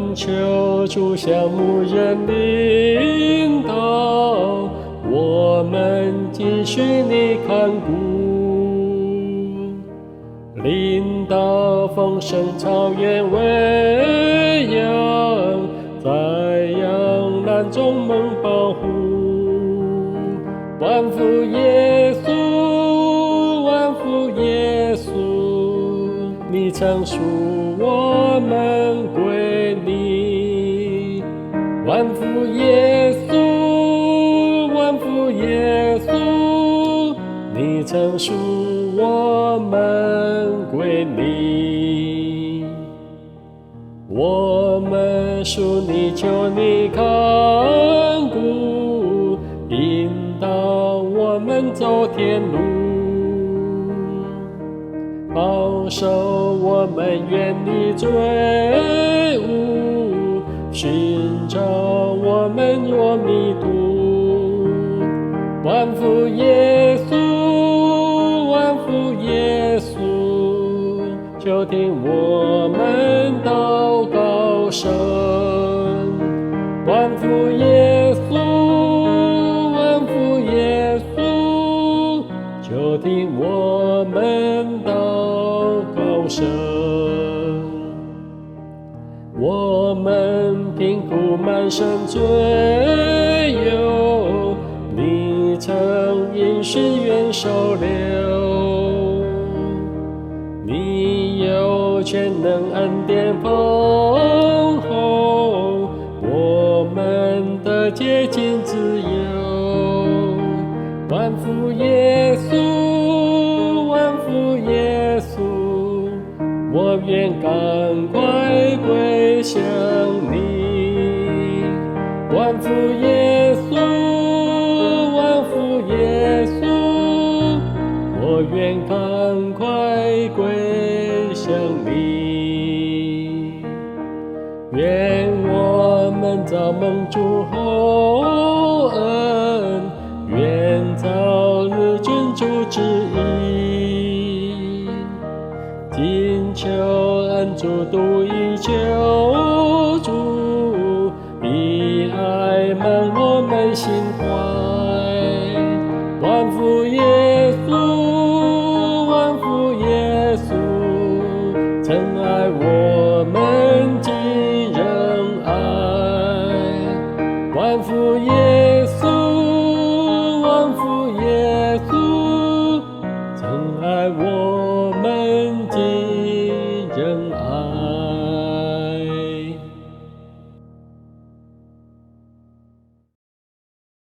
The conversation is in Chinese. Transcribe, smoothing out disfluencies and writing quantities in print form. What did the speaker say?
恳求主向牧人领导，我们继续你看顾，领导丰盛草原喂养，在羊栏中蒙保护。万福耶稣，万福耶稣，你曾属我们归你。万福耶稣，万福耶稣，你曾属我们归你。我们属你，求你看顾，引导我们走天路，保守我们远离罪恶，寻找我们若迷途。万福耶稣，万福耶稣，求听我们祷告声。万福耶稣，万福耶稣，求听我们祷告声。我们贫苦满身罪忧，你曾应许愿收留。你有全能恩典丰厚，我们的洁净自由。万福耶稣，万福耶稣，我愿赶快归向你。万福耶稣，万福耶稣，我愿赶快归向你。愿我们早蒙主厚恩，愿早日君主旨意。今求恩主独一救主，以爱满我们心